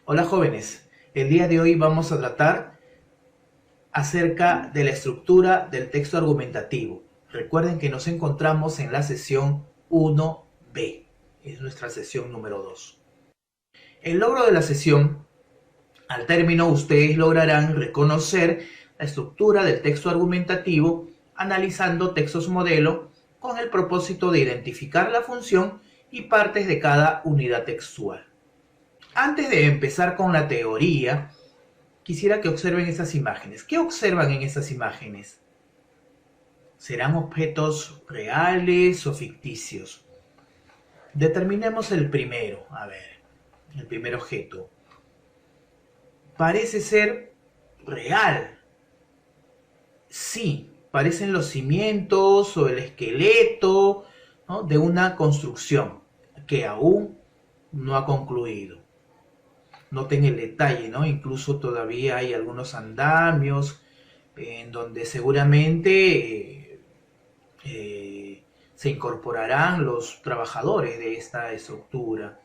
Hola jóvenes, el día de hoy vamos a tratar acerca de la estructura del texto argumentativo. Recuerden que nos encontramos en la sesión 1B, es nuestra sesión número 2. El logro de la sesión, al término ustedes lograrán reconocer la estructura del texto argumentativo analizando textos modelo con el propósito de identificar la función y partes de cada unidad textual. Antes de empezar con la teoría, quisiera que observen estas imágenes. ¿Qué observan en estas imágenes? ¿Serán objetos reales o ficticios? Determinemos el primero. A ver, el primer objeto. Parece ser real. Sí, parecen los cimientos o el esqueleto, ¿no?, de una construcción que aún no ha concluido. Noten el detalle, ¿no? Incluso todavía hay algunos andamios en donde seguramente se incorporarán los trabajadores de esta estructura.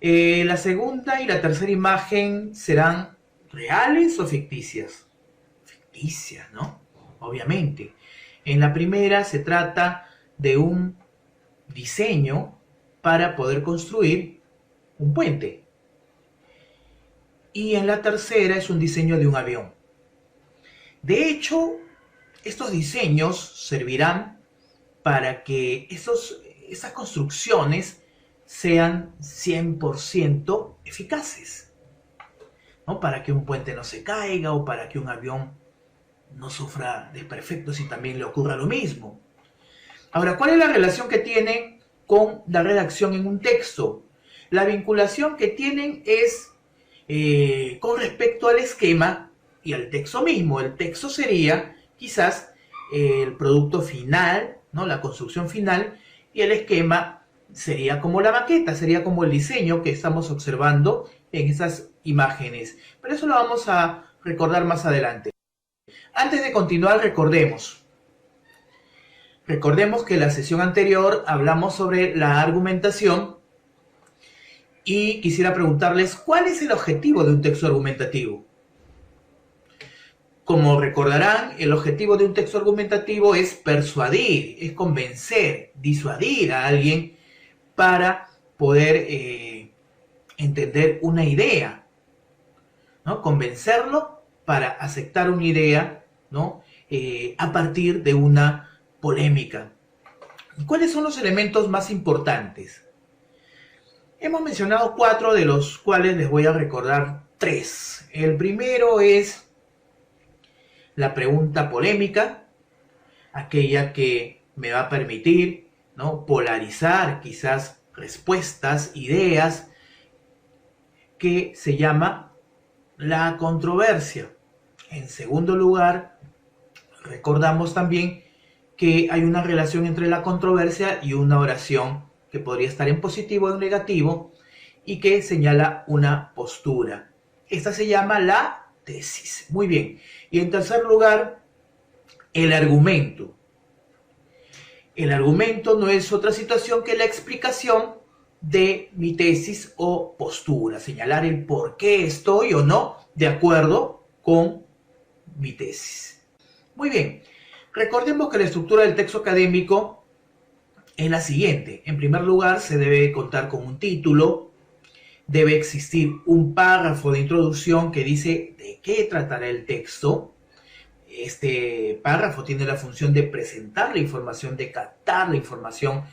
La segunda y la tercera imagen serán reales o ficticias. Ficticias, ¿no? Obviamente. En la primera se trata de un diseño para poder construir un puente. Y en la tercera es un diseño de un avión. De hecho, estos diseños servirán para que esas construcciones sean 100% eficaces, ¿no? Para que un puente no se caiga o para que un avión no sufra desperfectos y también le ocurra lo mismo. Ahora, ¿cuál es la relación que tiene con la redacción en un texto? La vinculación que tienen es con respecto al esquema y al texto mismo. El texto sería quizás el producto final, ¿no?, la construcción final, y el esquema sería como la maqueta, sería como el diseño que estamos observando en esas imágenes. Pero eso lo vamos a recordar más adelante. Antes de continuar, recordemos que en la sesión anterior hablamos sobre la argumentación y quisiera preguntarles ¿cuál es el objetivo de un texto argumentativo? Como recordarán, el objetivo de un texto argumentativo es persuadir, es convencer, disuadir a alguien para poder entender una idea, ¿no? Convencerlo para aceptar una idea, ¿no?, a partir de una polémica. ¿Cuáles son los elementos más importantes? Hemos mencionado 4, de los cuales les voy a recordar 3. El primero es la pregunta polémica, aquella que me va a permitir, ¿no?, polarizar quizás respuestas, ideas, que se llama la controversia. En segundo lugar, recordamos también que hay una relación entre la controversia y una oración que podría estar en positivo o en negativo y que señala una postura. Esta se llama la tesis. Muy bien. Y en tercer lugar, el argumento. El argumento no es otra situación que la explicación de mi tesis o postura, señalar el por qué estoy o no de acuerdo con mi tesis. Muy bien. Recordemos que la estructura del texto académico es la siguiente. En primer lugar, se debe contar con un título, debe existir un párrafo de introducción que dice de qué tratará el texto. Este párrafo tiene la función de presentar la información, de captar la información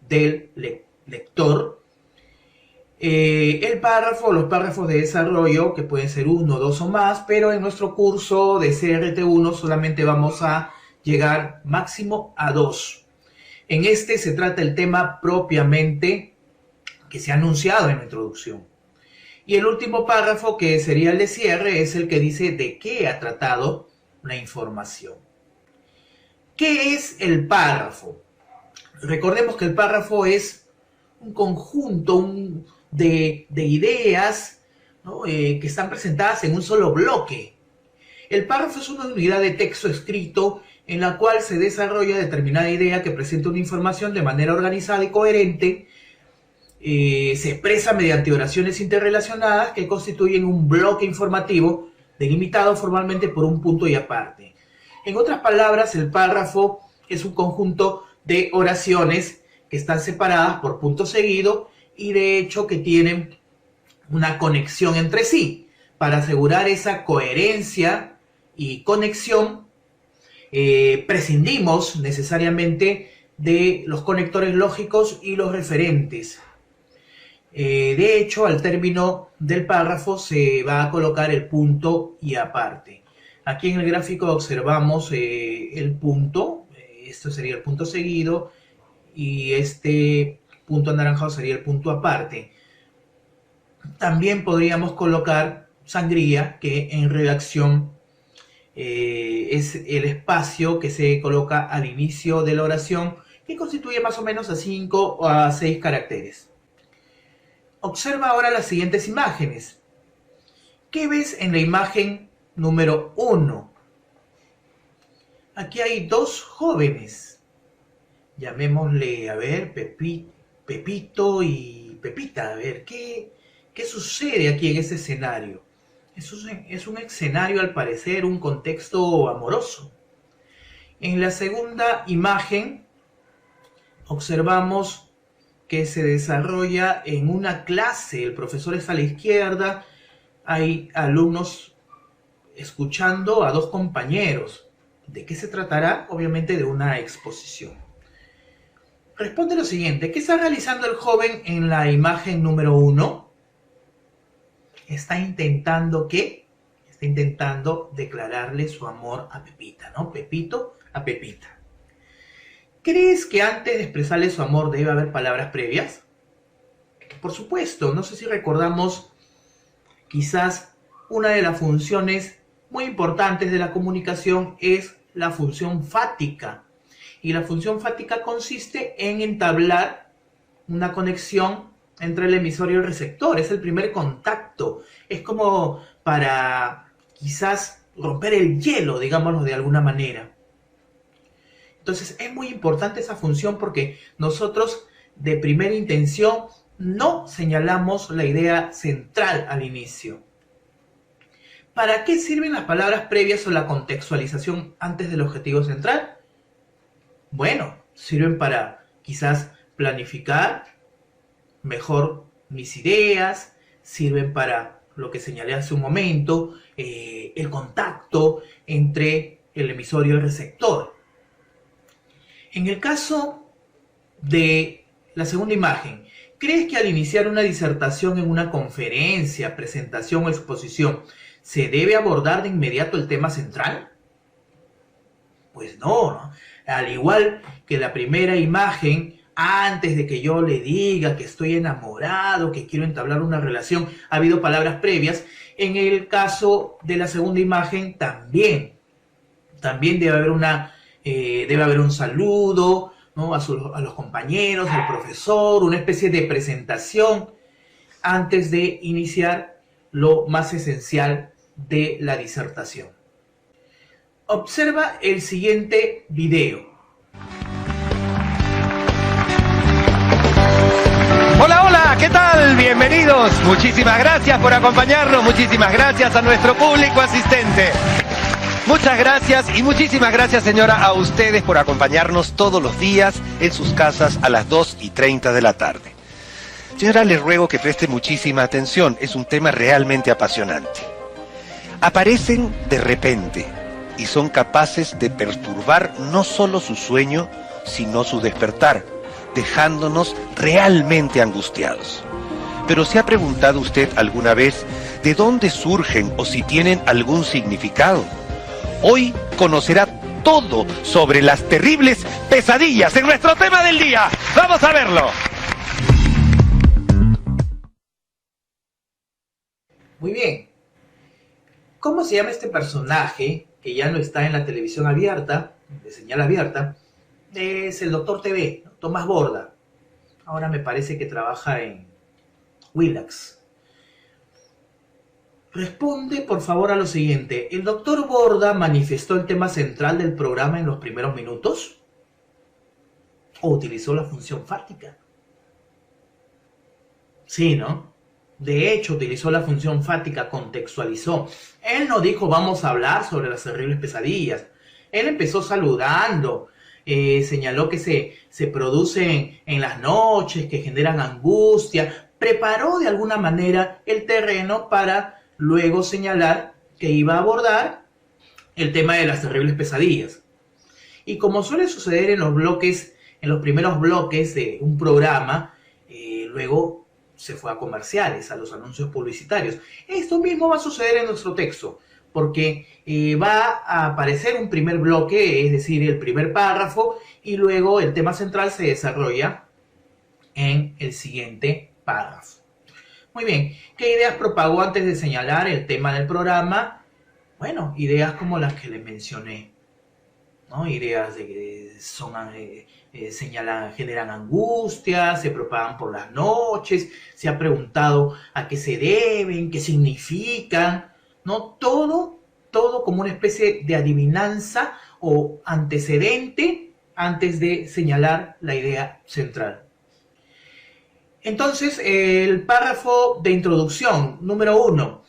del lector. El párrafo, los párrafos de desarrollo, que pueden ser 1, 2 o más, pero en nuestro curso de CRT1 solamente vamos a llegar máximo a 2. En este se trata el tema propiamente que se ha anunciado en la introducción. Y el último párrafo, que sería el de cierre, es el que dice de qué ha tratado la información. ¿Qué es el párrafo? Recordemos que el párrafo es un conjunto de ideas, ¿no?, que están presentadas en un solo bloque. El párrafo es una unidad de texto escrito en la cual se desarrolla determinada idea que presenta una información de manera organizada y coherente se expresa mediante oraciones interrelacionadas que constituyen un bloque informativo delimitado formalmente por un punto y aparte. En otras palabras, el párrafo es un conjunto de oraciones que están separadas por punto seguido y de hecho que tienen una conexión entre sí. Para asegurar esa coherencia y conexión, prescindimos necesariamente de los conectores lógicos y los referentes. De hecho, al término del párrafo se va a colocar el punto y aparte. Aquí en el gráfico observamos el punto, esto sería el punto seguido, y este punto anaranjado sería el punto aparte. También podríamos colocar sangría, que en redacción es el espacio que se coloca al inicio de la oración, que constituye más o menos a 5 o a 6 caracteres. Observa ahora las siguientes imágenes. ¿Qué ves en la imagen número 1? Aquí hay dos jóvenes. Llamémosle, a ver, Pepito y Pepita. A ver, ¿qué sucede aquí en este escenario? Es un escenario, al parecer, un contexto amoroso. En la segunda imagen observamos que se desarrolla en una clase. El profesor está a la izquierda, hay alumnos escuchando a dos compañeros. ¿De qué se tratará? Obviamente de una exposición. Responde lo siguiente: ¿qué está realizando el joven en la imagen número 1? Está intentando ¿qué? Está intentando declararle su amor a Pepita, ¿no? Pepito a Pepita. ¿Crees que antes de expresarle su amor debe haber palabras previas? Por supuesto, no sé si recordamos quizás una de las funciones muy importantes de la comunicación es la función fática. Y la función fática consiste en entablar una conexión entre el emisor y el receptor. Es el primer contacto. Es como para quizás romper el hielo, digámoslo de alguna manera. Entonces es muy importante esa función porque nosotros de primera intención no señalamos la idea central al inicio. ¿Para qué sirven las palabras previas o la contextualización antes del objetivo central? Bueno, sirven para quizás planificar mejor mis ideas, sirven para lo que señalé hace un momento, el contacto entre el emisor y el receptor. En el caso de la segunda imagen, ¿crees que al iniciar una disertación en una conferencia, presentación o exposición, se debe abordar de inmediato el tema central? Pues no, ¿no? Al igual que la primera imagen, antes de que yo le diga que estoy enamorado, que quiero entablar una relación, ha habido palabras previas. En el caso de la segunda imagen también debe haber un saludo, ¿no? a los compañeros, al profesor, una especie de presentación antes de iniciar lo más esencial de la disertación. Observa el siguiente video. Hola, hola, ¿qué tal? Bienvenidos. Muchísimas gracias por acompañarnos. Muchísimas gracias a nuestro público asistente. Muchas gracias y muchísimas gracias, señora, a ustedes por acompañarnos todos los días en sus casas a las 2:30 de la tarde. Señora, les ruego que preste muchísima atención. Es un tema realmente apasionante. Aparecen de repente y son capaces de perturbar no solo su sueño, sino su despertar, dejándonos realmente angustiados. Pero ¿se ha preguntado usted alguna vez de dónde surgen o si tienen algún significado? Hoy conocerá todo sobre las terribles pesadillas en nuestro tema del día. ¡Vamos a verlo! Muy bien. ¿Cómo se llama este personaje que ya no está en la televisión abierta, de señal abierta? Es el Doctor TV, ¿no? Tomás Borda. Ahora me parece que trabaja en Willax. Responde, por favor, a lo siguiente. ¿El doctor Borda manifestó el tema central del programa en los primeros minutos? ¿O utilizó la función fática? Sí, ¿no? De hecho, utilizó la función fática, contextualizó. Él no dijo vamos a hablar sobre las terribles pesadillas. Él empezó saludando, señaló que se producen en las noches, que generan angustia. Preparó de alguna manera el terreno para luego señalar que iba a abordar el tema de las terribles pesadillas. Y como suele suceder en los primeros bloques de un programa, luego se fue a comerciales, a los anuncios publicitarios. Esto mismo va a suceder en nuestro texto, porque va a aparecer un primer bloque, es decir, el primer párrafo, y luego el tema central se desarrolla en el siguiente párrafo. Muy bien, ¿qué ideas propagó antes de señalar el tema del programa? Bueno, ideas como las que les mencioné, ¿no? Ideas de que generan angustia, se propagan por las noches, se ha preguntado a qué se deben, qué significan, ¿no? Todo como una especie de adivinanza o antecedente antes de señalar la idea central. Entonces, el párrafo de introducción, número 1.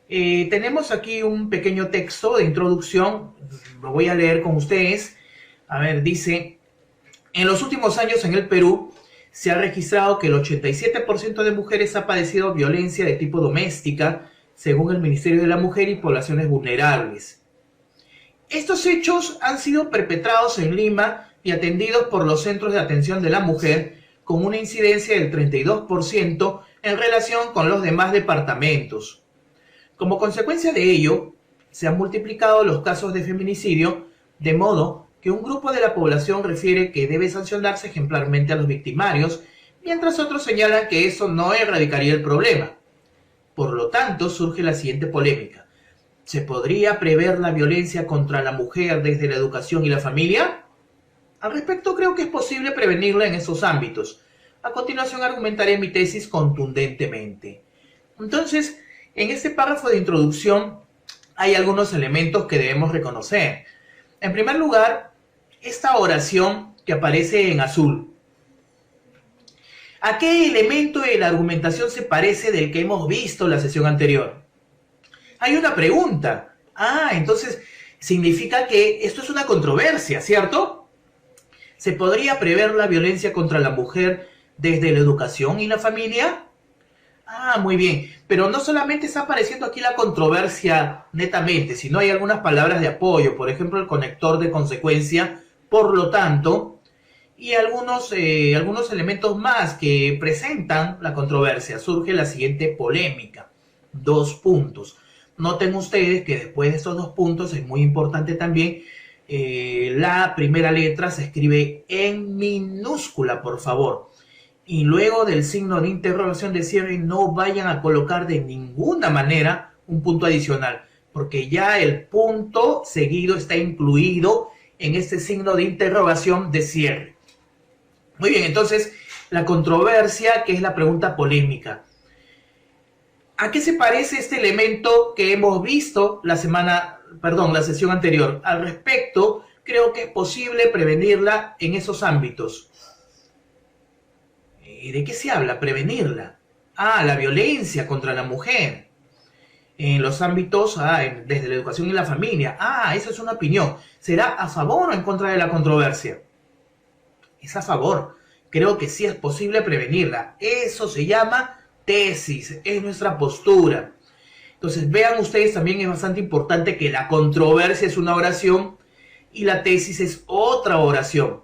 Tenemos aquí un pequeño texto de introducción, lo voy a leer con ustedes. A ver, dice: en los últimos años en el Perú se ha registrado que el 87% de mujeres ha padecido violencia de tipo doméstica, según el Ministerio de la Mujer y Poblaciones Vulnerables. Estos hechos han sido perpetrados en Lima y atendidos por los centros de atención de la mujer, con una incidencia del 32% en relación con los demás departamentos. Como consecuencia de ello, se han multiplicado los casos de feminicidio, de modo que un grupo de la población refiere que debe sancionarse ejemplarmente a los victimarios, mientras otros señalan que eso no erradicaría el problema. Por lo tanto, surge la siguiente polémica. ¿Se podría prever la violencia contra la mujer desde la educación y la familia? Al respecto, creo que es posible prevenirla en esos ámbitos. A continuación argumentaré mi tesis contundentemente. Entonces, en este párrafo de introducción hay algunos elementos que debemos reconocer. En primer lugar, esta oración que aparece en azul. ¿A qué elemento de la argumentación se parece del que hemos visto en la sesión anterior? Hay una pregunta. Entonces significa que esto es una controversia, ¿cierto? ¿Se podría prever la violencia contra la mujer desde la educación y la familia? Muy bien. Pero no solamente está apareciendo aquí la controversia netamente, sino hay algunas palabras de apoyo. Por ejemplo, el conector de consecuencia, por lo tanto, y algunos elementos más que presentan la controversia. Surge la siguiente polémica. 2 puntos. Noten ustedes que después de estos 2 puntos es muy importante también la primera letra se escribe en minúscula, por favor. Y luego del signo de interrogación de cierre no vayan a colocar de ninguna manera un punto adicional, porque ya el punto seguido está incluido en este signo de interrogación de cierre. Muy bien, entonces la controversia, que es la pregunta polémica. ¿A qué se parece este elemento que hemos visto la sesión anterior? Al respecto, creo que es posible prevenirla en esos ámbitos. ¿De qué se habla? Prevenirla. La violencia contra la mujer. En los ámbitos, desde la educación y la familia. Esa es una opinión. ¿Será a favor o en contra de la controversia? Es a favor. Creo que sí es posible prevenirla. Eso se llama tesis, es nuestra postura. Entonces vean ustedes, también es bastante importante que la controversia es una oración y la tesis es otra oración,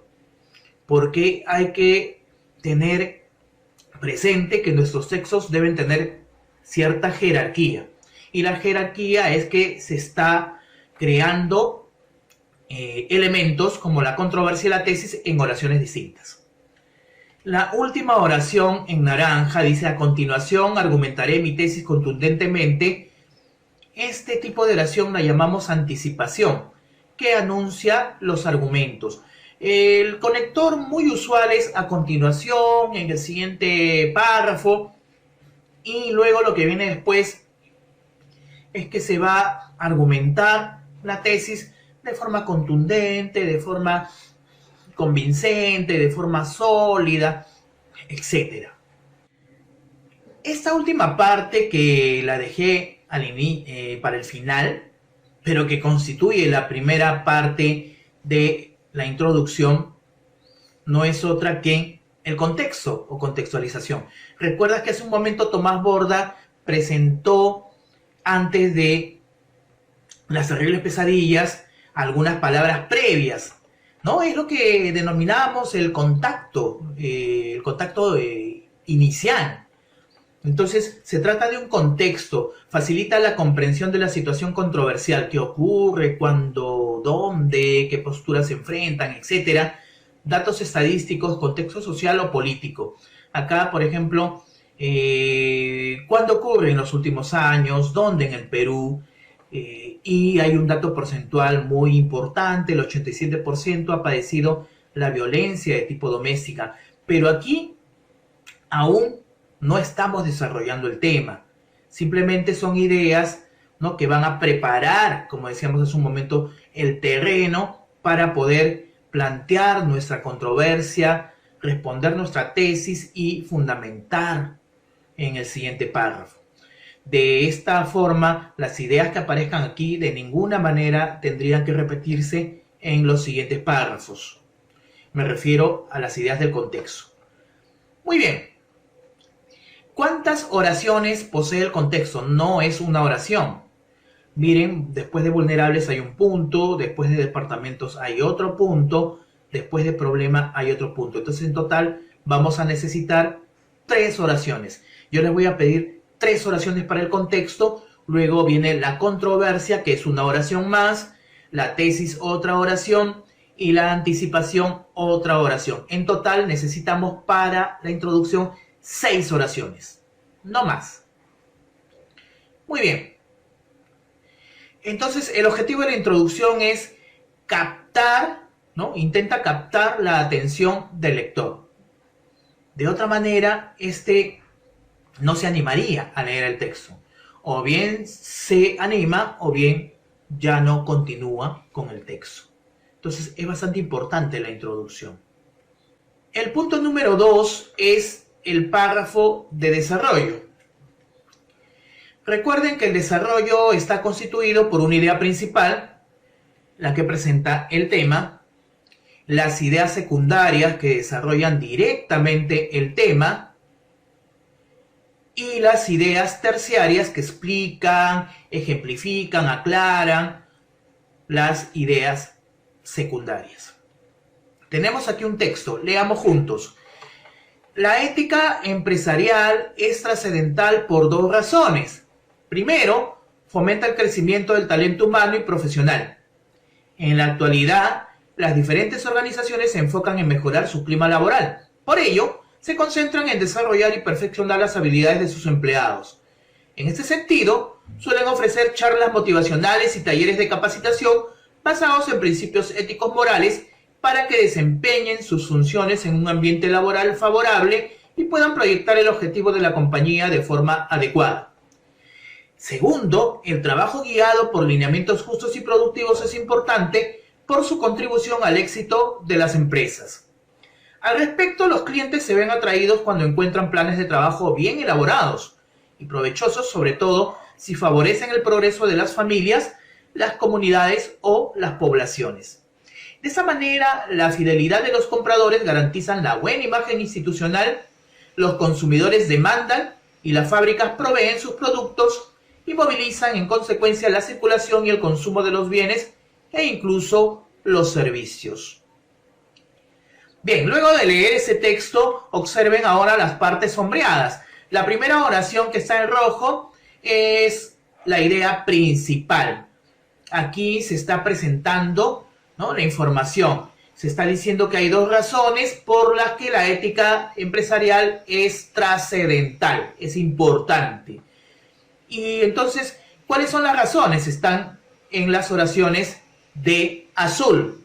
porque hay que tener presente que nuestros textos deben tener cierta jerarquía, y la jerarquía es que se está creando elementos como la controversia y la tesis en oraciones distintas. La última oración en naranja dice: a continuación argumentaré mi tesis contundentemente. Este tipo de oración la llamamos anticipación, que anuncia los argumentos. El conector muy usual es a continuación, en el siguiente párrafo, y luego lo que viene después es que se va a argumentar la tesis de forma contundente, de forma convincente, de forma sólida, etc. Esta última parte que la dejé para el final, pero que constituye la primera parte de la introducción, no es otra que el contexto o contextualización. Recuerdas que hace un momento Tomás Borda presentó, antes de las terribles pesadillas, algunas palabras previas, ¿no? Es lo que denominamos el contacto inicial. Entonces, se trata de un contexto, facilita la comprensión de la situación controversial, qué ocurre, cuándo, dónde, qué posturas se enfrentan, etcétera. Datos estadísticos, contexto social o político. Acá, por ejemplo, cuándo ocurre en los últimos años, dónde en el Perú, y hay un dato porcentual muy importante, el 87% ha padecido la violencia de tipo doméstica. Pero aquí aún no estamos desarrollando el tema. Simplemente son ideas, ¿no?, que van a preparar, como decíamos hace un momento, el terreno para poder plantear nuestra controversia, responder nuestra tesis y fundamentar en el siguiente párrafo. De esta forma, las ideas que aparezcan aquí de ninguna manera tendrían que repetirse en los siguientes párrafos. Me refiero a las ideas del contexto. Muy bien. ¿Cuántas oraciones posee el contexto? No es una oración. Miren, después de vulnerables hay un punto, después de departamentos hay otro punto, después de problema hay otro punto. Entonces, en total, vamos a necesitar 3 oraciones. Yo les voy a pedir 3 oraciones para el contexto, luego viene la controversia, que es una oración más, la tesis, otra oración, y la anticipación, otra oración. En total, necesitamos para la introducción 6 oraciones, no más. Muy bien. Entonces, el objetivo de la introducción es captar, ¿no? Intenta captar la atención del lector. De otra manera, no se animaría a leer el texto. O bien se anima, o bien ya no continúa con el texto. Entonces, es bastante importante la introducción. El punto número 2 es el párrafo de desarrollo. Recuerden que el desarrollo está constituido por una idea principal, la que presenta el tema, las ideas secundarias que desarrollan directamente el tema y las ideas terciarias que explican, ejemplifican, aclaran las ideas secundarias. Tenemos aquí un texto, leamos juntos. La ética empresarial es trascendental por 2 razones. Primero, fomenta el crecimiento del talento humano y profesional. En la actualidad, las diferentes organizaciones se enfocan en mejorar su clima laboral. Por ello, se concentran en desarrollar y perfeccionar las habilidades de sus empleados. En este sentido, suelen ofrecer charlas motivacionales y talleres de capacitación basados en principios éticos morales para que desempeñen sus funciones en un ambiente laboral favorable y puedan proyectar el objetivo de la compañía de forma adecuada. Segundo, el trabajo guiado por lineamientos justos y productivos es importante por su contribución al éxito de las empresas. Al respecto, los clientes se ven atraídos cuando encuentran planes de trabajo bien elaborados y provechosos, sobre todo si favorecen el progreso de las familias, las comunidades o las poblaciones. De esa manera, la fidelidad de los compradores garantizan la buena imagen institucional, los consumidores demandan y las fábricas proveen sus productos y movilizan en consecuencia la circulación y el consumo de los bienes e incluso los servicios. Bien, luego de leer ese texto, observen ahora las partes sombreadas. La primera oración que está en rojo es la idea principal. Aquí se está presentando, ¿no?, la información. Se está diciendo que hay 2 razones por las que la ética empresarial es trascendental, es importante. Y entonces, ¿cuáles son las razones? Están en las oraciones de azul.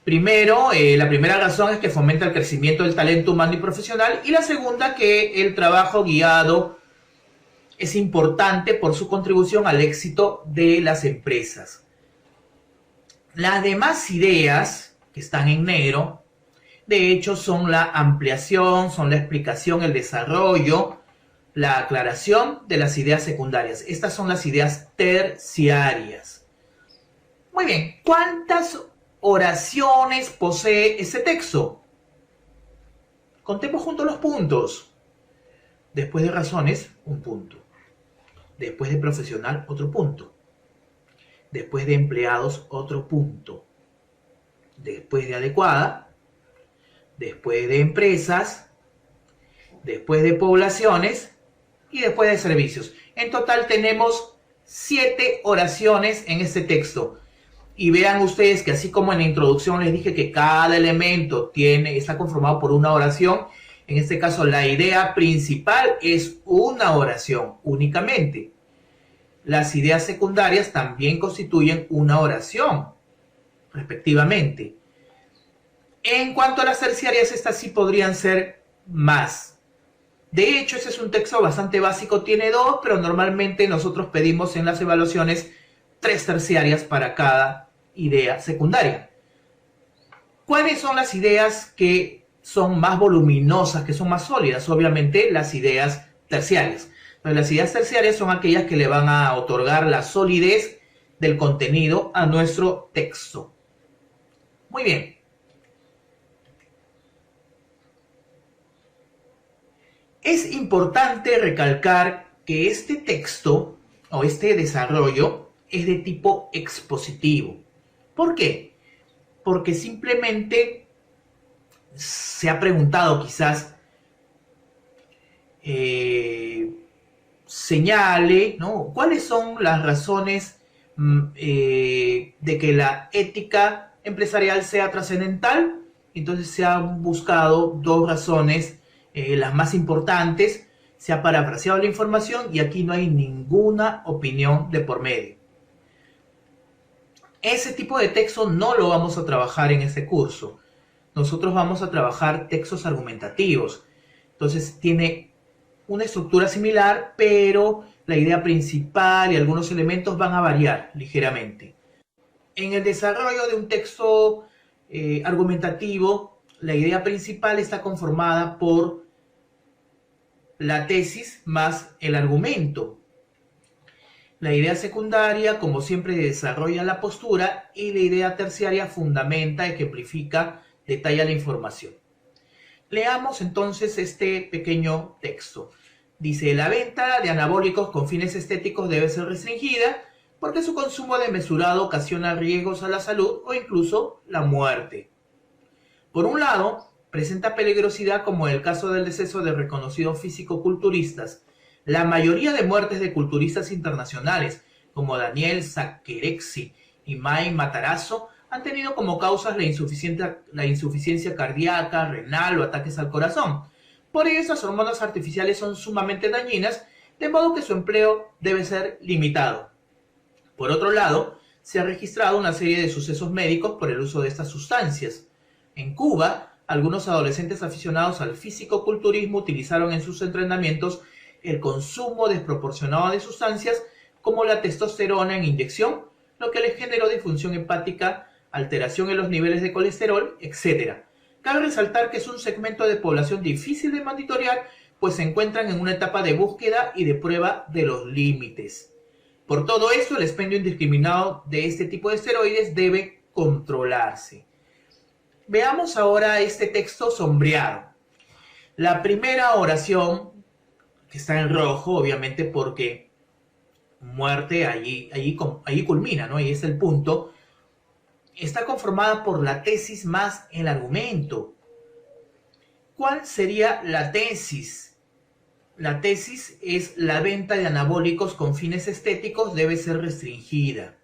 Primero, la primera razón es que fomenta el crecimiento del talento humano y profesional, y la segunda, que el trabajo guiado es importante por su contribución al éxito de las empresas. Las demás ideas que están en negro, de hecho, son la ampliación, son la explicación, el desarrollo, la aclaración de las ideas secundarias. Estas son las ideas terciarias. Muy bien, ¿cuántas oraciones posee ese texto? Contemos juntos los puntos. Después de razones, un punto. Después de profesional, otro punto. Después de empleados, otro punto. Después de adecuada. Después de empresas. Después de poblaciones. Y después de servicios. En total tenemos 7 oraciones en este texto. Y vean ustedes que así como en la introducción les dije que cada elemento está conformado por una oración, en este caso la idea principal es una oración únicamente. Las ideas secundarias también constituyen una oración, respectivamente. En cuanto a las terciarias, estas sí podrían ser más. De hecho, ese es un texto bastante básico, tiene 2, pero normalmente nosotros pedimos en las evaluaciones 3 terciarias para cada idea secundaria. ¿Cuáles son las ideas que son más voluminosas, que son más sólidas? Obviamente las ideas terciarias. Entonces, las ideas terciarias son aquellas que le van a otorgar la solidez del contenido a nuestro texto. Muy bien. Es importante recalcar que este texto o este desarrollo es de tipo expositivo. ¿Por qué? Porque simplemente se ha preguntado quizás, señale, ¿no? ¿Cuáles son las razones de que la ética empresarial sea trascendental? Entonces se han buscado 2 razones, las más importantes, se ha parafraseado la información y aquí no hay ninguna opinión de por medio. Ese tipo de texto no lo vamos a trabajar en este curso. Nosotros vamos a trabajar textos argumentativos. Entonces tiene una estructura similar, pero la idea principal y algunos elementos van a variar ligeramente. En el desarrollo de un texto argumentativo, la idea principal está conformada por la tesis más el argumento. La idea secundaria, como siempre, desarrolla la postura y la idea terciaria fundamenta, ejemplifica, detalla la información. Leamos entonces este pequeño texto. Dice, la venta de anabólicos con fines estéticos debe ser restringida porque su consumo desmesurado ocasiona riesgos a la salud o incluso la muerte. Por un lado, presenta peligrosidad como en el caso del deceso de reconocidos físico-culturistas. La mayoría de muertes de culturistas internacionales, como Daniel Zaccherexi y Mai Matarazzo, han tenido como causas la insuficiencia cardíaca, renal o ataques al corazón. Por ello, esas hormonas artificiales son sumamente dañinas, de modo que su empleo debe ser limitado. Por otro lado, se ha registrado una serie de sucesos médicos por el uso de estas sustancias. En Cuba, algunos adolescentes aficionados al físico-culturismo utilizaron en sus entrenamientos el consumo desproporcionado de sustancias como la testosterona en inyección, lo que les generó disfunción hepática, alteración en los niveles de colesterol, etc. Cabe resaltar que es un segmento de población difícil de monitorear, pues se encuentran en una etapa de búsqueda y de prueba de los límites. Por todo esto, el expendio indiscriminado de este tipo de esteroides debe controlarse. Veamos ahora este texto sombreado. La primera oración, que está en rojo, obviamente porque muerte allí culmina, ¿no? Ahí es el punto. Está conformada por la tesis más el argumento. ¿Cuál sería la tesis? La tesis es la venta de anabólicos con fines estéticos debe ser restringida.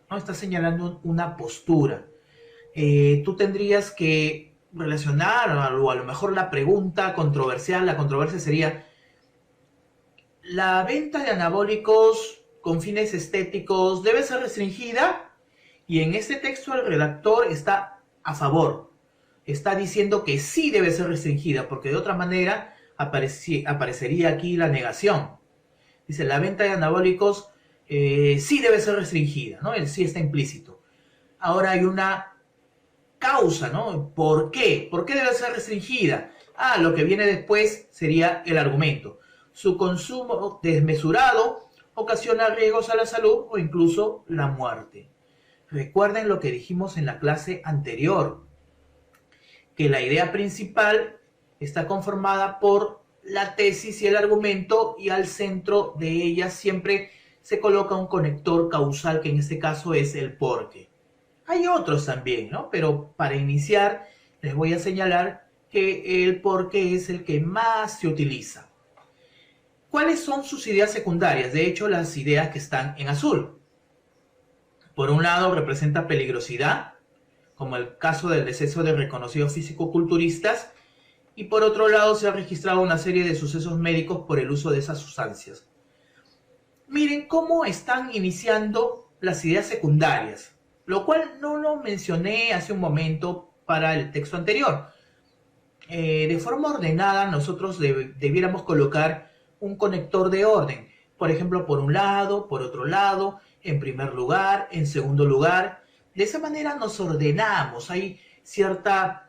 ¿No? Está señalando una postura. Tú tendrías que relacionar, o a lo mejor la pregunta controversial, la controversia sería, ¿la venta de anabólicos con fines estéticos debe ser restringida? Y en este texto el redactor está a favor, está diciendo que sí debe ser restringida, porque de otra manera aparecería aquí la negación. Dice, la venta de anabólicos sí debe ser restringida, ¿no? El sí está implícito. Ahora hay una causa, ¿no? ¿Por qué? ¿Por qué debe ser restringida? Lo que viene después sería el argumento. Su consumo desmesurado ocasiona riesgos a la salud o incluso la muerte. Recuerden lo que dijimos en la clase anterior, que la idea principal está conformada por la tesis y el argumento, y al centro de ella siempre se coloca un conector causal, que en este caso es el porqué. Hay otros también, ¿no? Pero para iniciar les voy a señalar que el porqué es el que más se utiliza. ¿Cuáles son sus ideas secundarias? De hecho, las ideas que están en azul. Por un lado, representa peligrosidad, como el caso del deceso de reconocidos físico-culturistas, y por otro lado se ha registrado una serie de sucesos médicos por el uso de esas sustancias. Miren cómo están iniciando las ideas secundarias, lo cual no lo mencioné hace un momento para el texto anterior. De forma ordenada nosotros debiéramos colocar un conector de orden, por ejemplo, por un lado, por otro lado, en primer lugar, en segundo lugar. De esa manera nos ordenamos. Hay ciertas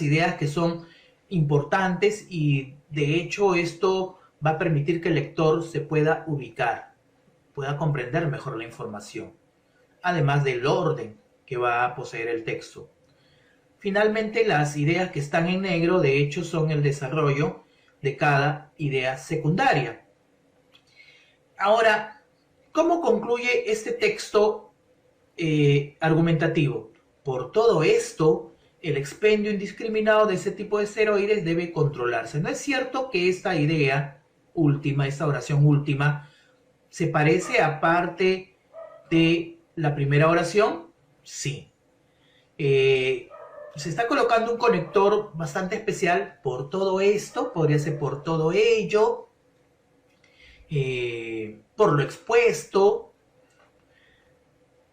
ideas que son importantes, y de hecho esto va a permitir que el lector se pueda ubicar, pueda comprender mejor la información, además del orden que va a poseer el texto. Finalmente, las ideas que están en negro, de hecho, son el desarrollo de cada idea secundaria. Ahora, ¿cómo concluye este texto argumentativo? Por todo esto, el expendio indiscriminado de ese tipo de esteroides debe controlarse. ¿No es cierto que esta idea última, esta oración última, se parece a parte de la primera oración? Sí. Se está colocando un conector bastante especial por todo esto, podría ser por todo ello, por lo expuesto,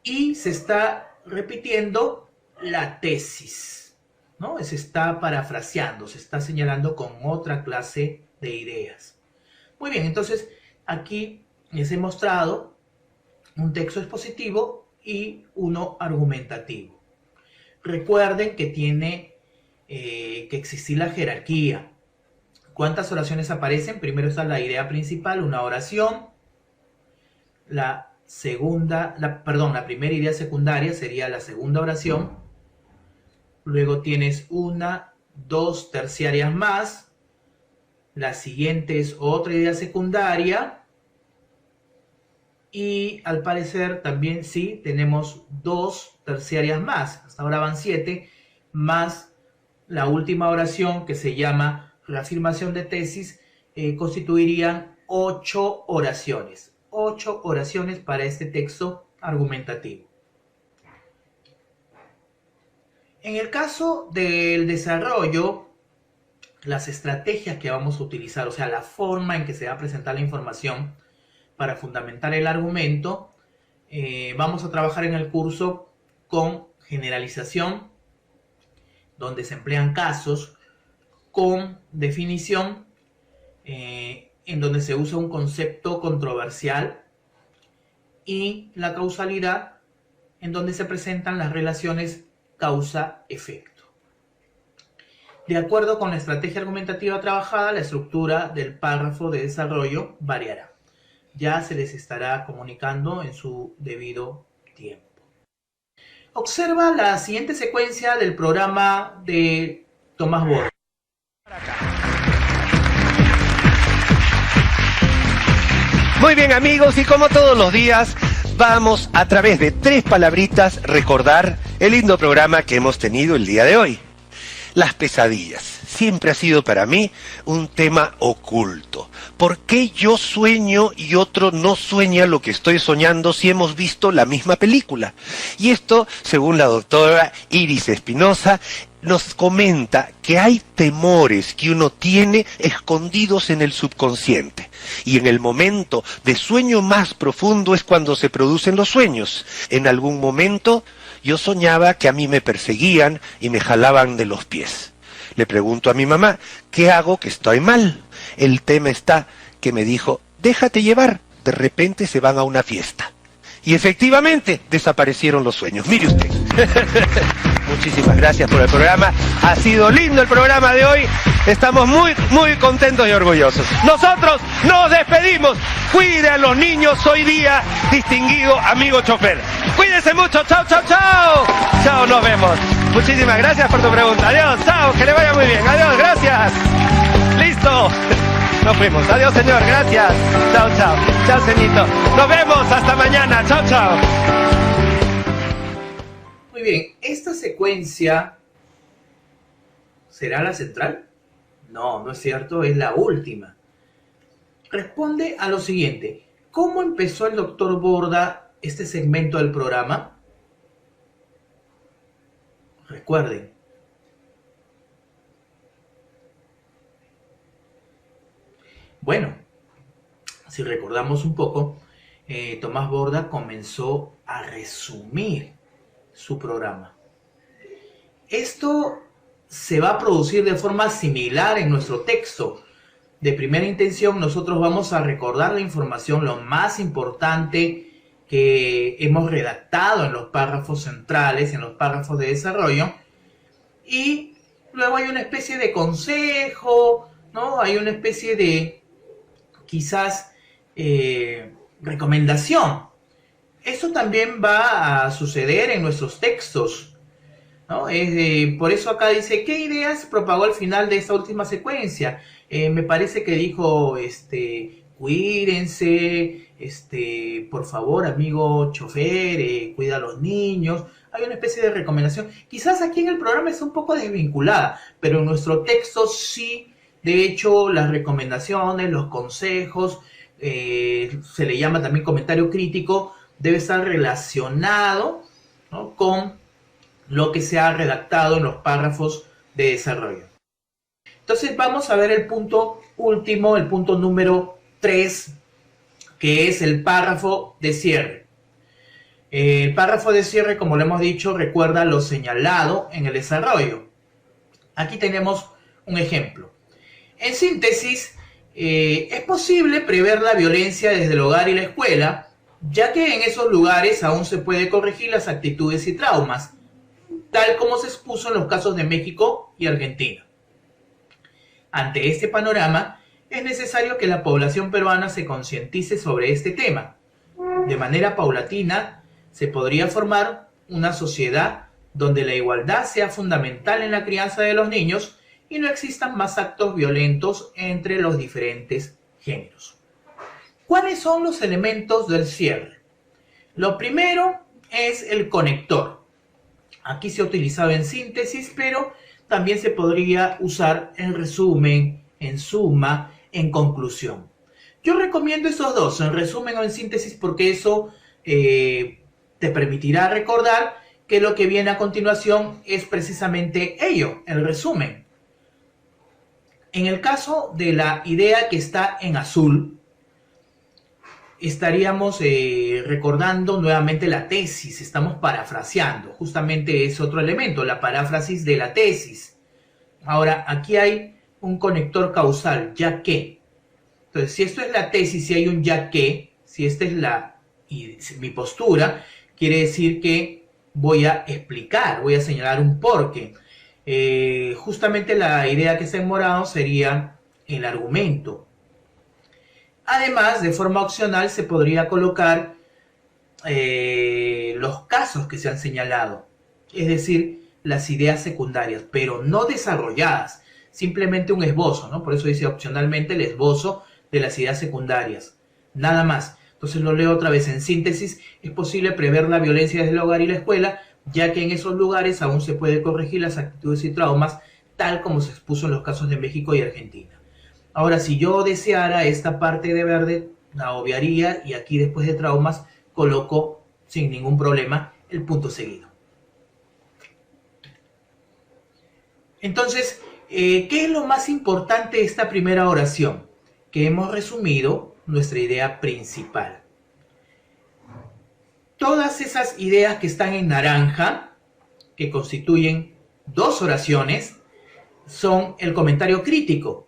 y se está repitiendo la tesis, ¿no? Se está parafraseando, se está señalando con otra clase de ideas. Muy bien, entonces aquí les he mostrado un texto expositivo y uno argumentativo. Recuerden que tiene que existir la jerarquía. ¿Cuántas oraciones aparecen? Primero está la idea principal, una oración. La primera idea secundaria sería la segunda oración. Luego tienes una, dos terciarias más. La siguiente es otra idea secundaria. Y al parecer también sí, tenemos dos terciarias más. Hasta ahora van 7, más la última oración que se llama reafirmación de tesis, constituirían 8 oraciones. 8 oraciones para este texto argumentativo. En el caso del desarrollo, las estrategias que vamos a utilizar, o sea, la forma en que se va a presentar la información para fundamentar el argumento, vamos a trabajar en el curso con generalización, donde se emplean casos, con definición, en donde se usa un concepto controversial, y la causalidad, en donde se presentan las relaciones causa-efecto. De acuerdo con la estrategia argumentativa trabajada, la estructura del párrafo de desarrollo variará. Ya se les estará comunicando en su debido tiempo. Observa la siguiente secuencia del programa de Tomás Borges. Muy bien, amigos, y como todos los días, vamos a través de 3 palabritas recordar el lindo programa que hemos tenido el día de hoy. Las pesadillas. Siempre ha sido para mí un tema oculto. ¿Por qué yo sueño y otro no sueña lo que estoy soñando si hemos visto la misma película? Y esto, según la doctora Iris Espinosa, nos comenta que hay temores que uno tiene escondidos en el subconsciente. Y en el momento de sueño más profundo es cuando se producen los sueños. En algún momento yo soñaba que a mí me perseguían y me jalaban de los pies. Le pregunto a mi mamá, ¿qué hago que estoy mal? El tema está que me dijo, déjate llevar, de repente se van a una fiesta. Y efectivamente desaparecieron los sueños. Mire usted. muchísimas gracias por el programa. Ha sido lindo el programa de hoy. Estamos muy contentos y orgullosos. Nosotros nos despedimos. Cuide a los niños hoy día, distinguido amigo chofer. Cuídense mucho. Chao, chao, chao. Chao, nos vemos. Muchísimas gracias por tu pregunta. Adiós, chao, que le vaya muy bien. Adiós, gracias. Listo. Nos fuimos. Adiós, señor. Gracias. Chao, chao. Chao, ceñito. Nos vemos. Hasta mañana. Chao, chao. Muy bien. ¿Esta secuencia será la central? No, no es cierto. Es la última. Responde a lo siguiente. ¿Cómo empezó el doctor Borda este segmento del programa? Recuerden. Bueno, si recordamos un poco, Tomás Borda comenzó a resumir su programa. Esto se va a producir de forma similar en nuestro texto. De primera intención, nosotros vamos a recordar la información, lo más importante que hemos redactado en los párrafos centrales, en los párrafos de desarrollo, y luego hay una especie de consejo, ¿no? Hay una especie de quizás recomendación. Eso también va a suceder en nuestros textos, ¿no? Por eso acá dice, ¿qué ideas propagó al final de esta última secuencia? Me parece que dijo, cuídense, por favor, amigo chofer, cuida a los niños. Hay una especie de recomendación. Quizás aquí en el programa está un poco desvinculada, pero en nuestro texto sí. De hecho, las recomendaciones, los consejos, se le llama también comentario crítico, debe estar relacionado, ¿no?, con lo que se ha redactado en los párrafos de desarrollo. Entonces vamos a ver el punto último, el punto número 3, que es el párrafo de cierre. El párrafo de cierre, como lo hemos dicho, recuerda lo señalado en el desarrollo. Aquí tenemos un ejemplo. En síntesis, es posible prever la violencia desde el hogar y la escuela, ya que en esos lugares aún se puede corregir las actitudes y traumas, tal como se expuso en los casos de México y Argentina. Ante este panorama, es necesario que la población peruana se concientice sobre este tema. De manera paulatina, se podría formar una sociedad donde la igualdad sea fundamental en la crianza de los niños y no existan más actos violentos entre los diferentes géneros. ¿Cuáles son los elementos del cierre? Lo primero es el conector. Aquí se ha utilizado en síntesis, pero también se podría usar en resumen, en suma, en conclusión. Yo recomiendo esos dos, en resumen o en síntesis, porque eso te permitirá recordar que lo que viene a continuación es precisamente ello, el resumen. En el caso de la idea que está en azul, estaríamos recordando nuevamente la tesis, estamos parafraseando, justamente es otro elemento, la paráfrasis de la tesis. Ahora, aquí hay un conector causal, ya que. Entonces, si esto es la tesis, si hay un ya que, si esta es mi postura, quiere decir que voy a explicar, voy a señalar un porqué. Justamente la idea que está en morado sería el argumento. Además, de forma opcional, se podría colocar los casos que se han señalado, es decir, las ideas secundarias, pero no desarrolladas, simplemente un esbozo, ¿no? Por eso dice opcionalmente el esbozo de las ideas secundarias, nada más. Entonces lo leo otra vez. En síntesis, es posible prever la violencia desde el hogar y la escuela, ya que en esos lugares aún se puede corregir las actitudes y traumas, tal como se expuso en los casos de México y Argentina. Ahora, si yo deseara esta parte de verde, la obviaría y aquí después de traumas coloco sin ningún problema el punto seguido. Entonces, ¿qué es lo más importante de esta primera oración? Que hemos resumido nuestra idea principal. Todas esas ideas que están en naranja, que constituyen dos oraciones, son el comentario crítico.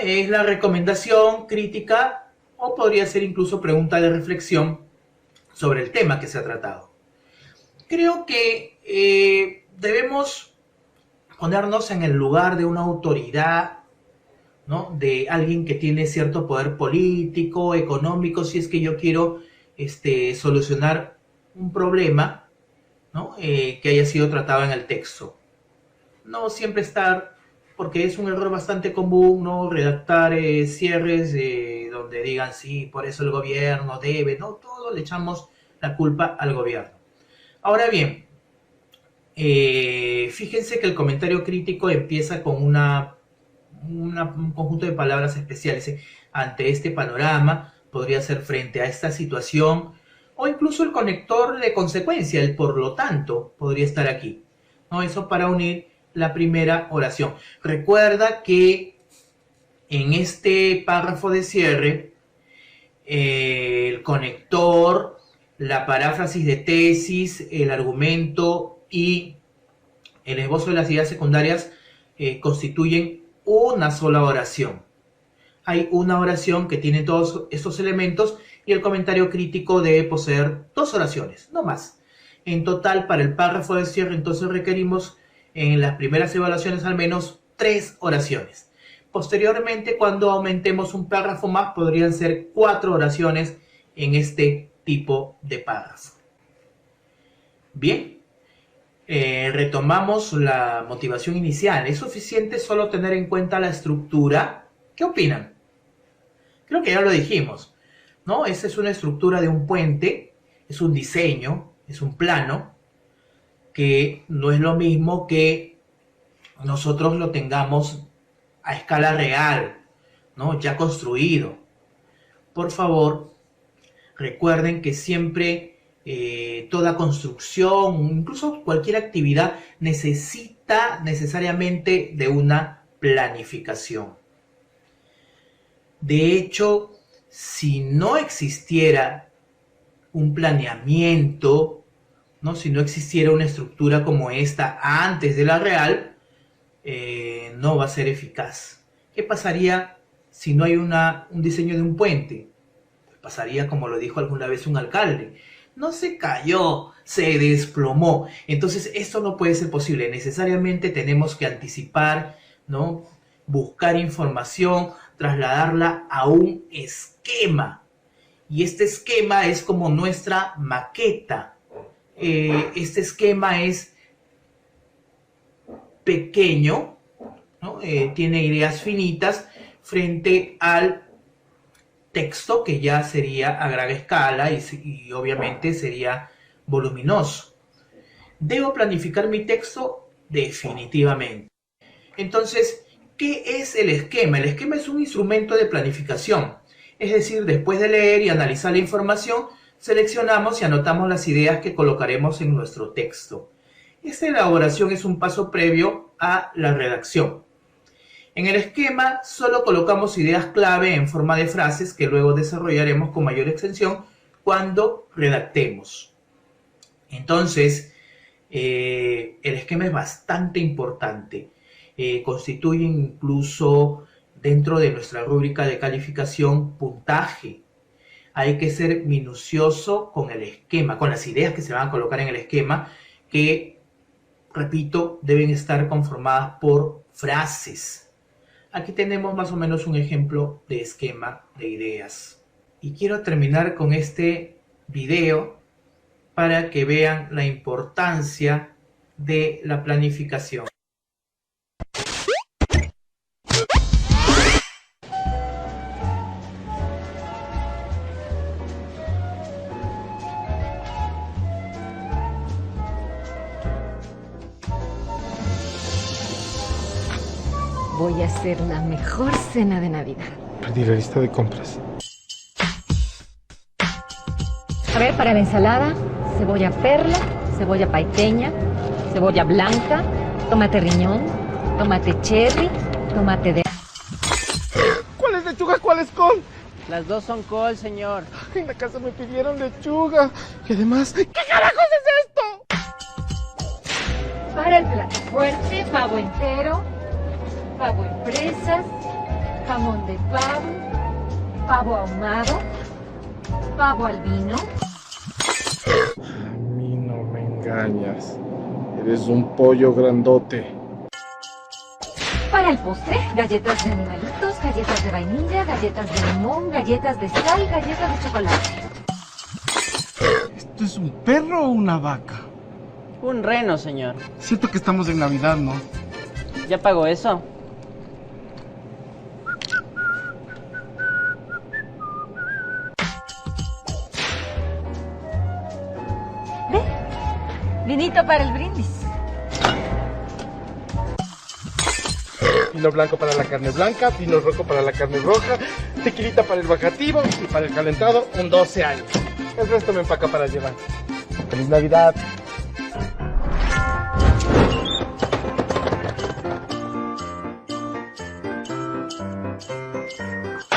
Es la recomendación crítica o podría ser incluso pregunta de reflexión sobre el tema que se ha tratado. Creo que debemos ponernos en el lugar de una autoridad, ¿no? De alguien que tiene cierto poder político, económico, si es que yo quiero solucionar un problema, ¿no? Que haya sido tratado en el texto. No siempre estar, porque es un error bastante común, ¿no? Redactar cierres donde digan, sí, por eso el gobierno debe, ¿no? Todo le echamos la culpa al gobierno. Ahora bien, fíjense que el comentario crítico empieza con un conjunto de palabras especiales. Ante este panorama, podría ser frente a esta situación, o incluso el conector de consecuencia, el por lo tanto, podría estar aquí, ¿no? Eso para unir la primera oración. Recuerda que en este párrafo de cierre, el conector, la paráfrasis de tesis, el argumento y el esbozo de las ideas secundarias constituyen una sola oración. Hay una oración que tiene todos estos elementos y el comentario crítico debe poseer 2 oraciones, no más. En total, para el párrafo de cierre, entonces requerimos en las primeras evaluaciones al menos 3 oraciones. Posteriormente, cuando aumentemos un párrafo más, podrían ser 4 oraciones en este tipo de párrafo. Bien, retomamos la motivación inicial. ¿Es suficiente solo tener en cuenta la estructura? ¿Qué opinan? Creo que ya lo dijimos, ¿no? Esa es una estructura de un puente, es un diseño, es un plano, que no es lo mismo que nosotros lo tengamos a escala real, ¿no? Ya construido. Por favor, recuerden que siempre toda construcción, incluso cualquier actividad, necesita necesariamente de una planificación. De hecho, si no existiera un planeamiento, ¿no? Si no existiera una estructura como esta antes de la real, no va a ser eficaz. ¿Qué pasaría si no hay un diseño de un puente? Pues pasaría como lo dijo alguna vez un alcalde. No se cayó, se desplomó. Entonces esto no puede ser posible. Necesariamente tenemos que anticipar, ¿no? Buscar información, trasladarla a un esquema. Y este esquema es como nuestra maqueta. Este esquema es pequeño, ¿no? Tiene ideas finitas frente al texto que ya sería a gran escala y obviamente sería voluminoso. ¿Debo planificar mi texto? Definitivamente. Entonces, ¿qué es el esquema? El esquema es un instrumento de planificación. Es decir, después de leer y analizar la información, seleccionamos y anotamos las ideas que colocaremos en nuestro texto. Esta elaboración es un paso previo a la redacción. En el esquema solo colocamos ideas clave en forma de frases que luego desarrollaremos con mayor extensión cuando redactemos. Entonces, el esquema es bastante importante. Constituye incluso dentro de nuestra rúbrica de calificación puntaje. Hay que ser minucioso con el esquema, con las ideas que se van a colocar en el esquema, que, repito, deben estar conformadas por frases. Aquí tenemos más o menos un ejemplo de esquema de ideas. Y quiero terminar con este video para que vean la importancia de la planificación. Voy a hacer la mejor cena de Navidad. Perdí la lista de compras. A ver, para la ensalada, cebolla perla, cebolla paiteña, cebolla blanca, tomate riñón, tomate cherry, tomate de... ¿Cuál es lechuga? ¿Cuál es col? Las dos son col, señor. En la casa me pidieron lechuga. Y además, ¿qué carajos es esto? Para el plato fuerte, pavo entero, pavo en presas, jamón de pavo, pavo ahumado, pavo al vino. A mí no me engañas. Eres un pollo grandote. Para el postre, galletas de animalitos, galletas de vainilla, galletas de limón, galletas de sal, galletas de chocolate. ¿Esto es un perro o una vaca? Un reno, señor. Siento que estamos en Navidad, ¿no? ¿Ya pagó eso? ¿Ve? Vinito para el brindis. Vino blanco para la carne blanca, vino rojo para la carne roja, tequilita para el bajativo y para el calentado un 12 años. El resto me empaca para llevar. ¡Feliz Navidad!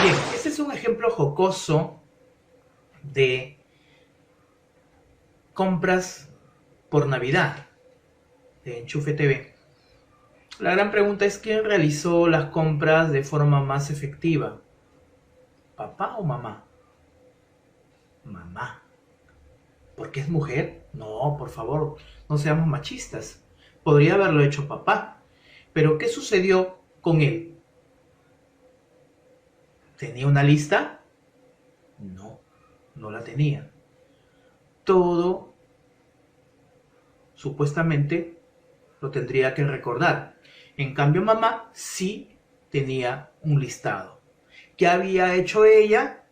Bien, este es un ejemplo jocoso de compras por Navidad de Enchufe TV. La gran pregunta es: ¿quién realizó las compras de forma más efectiva? ¿Papá o mamá? Mamá. ¿Por qué es mujer? No, por favor, no seamos machistas. Podría haberlo hecho papá. Pero ¿qué sucedió con él? ¿Tenía una lista? No, no la tenía. Todo, supuestamente, lo tendría que recordar. En cambio, mamá sí tenía un listado. ¿Qué había hecho ella?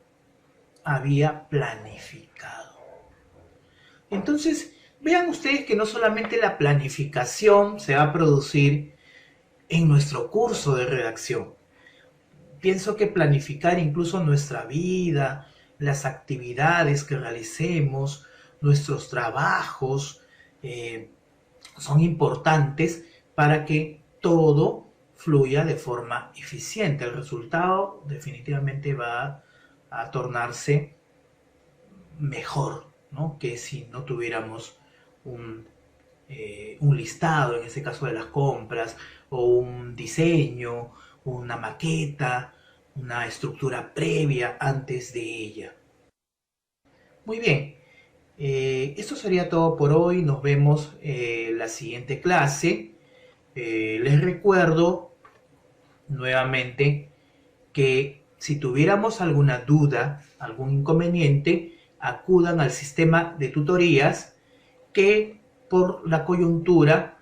Había planificado. Entonces, vean ustedes que no solamente la planificación se va a producir en nuestro curso de redacción. Pienso que planificar incluso nuestra vida, las actividades que realicemos, nuestros trabajos, son importantes para que todo fluya de forma eficiente. El resultado definitivamente va a tornarse mejor, ¿no?, que si no tuviéramos un listado, en ese caso de las compras, o un diseño, una maqueta, una estructura previa antes de ella. Muy bien, esto sería todo por hoy. Nos vemos la siguiente clase. Les recuerdo nuevamente que si tuviéramos alguna duda, algún inconveniente, acudan al sistema de tutorías que por la coyuntura,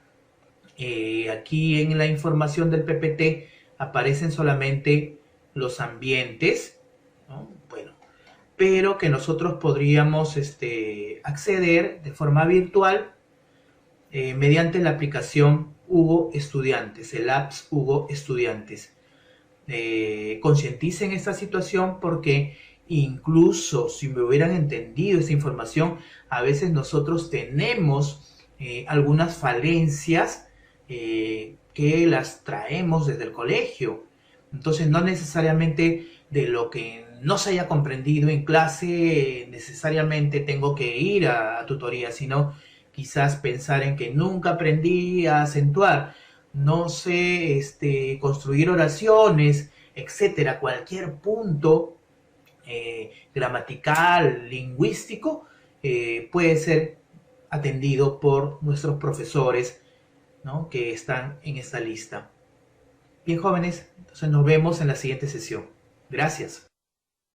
aquí en la información del PPT aparecen solamente los ambientes, ¿no? Bueno, pero que nosotros podríamos acceder de forma virtual mediante la aplicación Hugo Estudiantes, el apps Hugo Estudiantes. Concienticen esta situación porque incluso si me hubieran entendido esta información, a veces nosotros tenemos algunas falencias que las traemos desde el colegio. Entonces no necesariamente de lo que no se haya comprendido en clase necesariamente tengo que ir a tutoría, sino quizás pensar en que nunca aprendí a acentuar, no sé construir oraciones, etcétera. Cualquier punto gramatical, lingüístico, puede ser atendido por nuestros profesores, ¿no?, que están en esta lista. Bien, jóvenes, entonces nos vemos en la siguiente sesión. Gracias.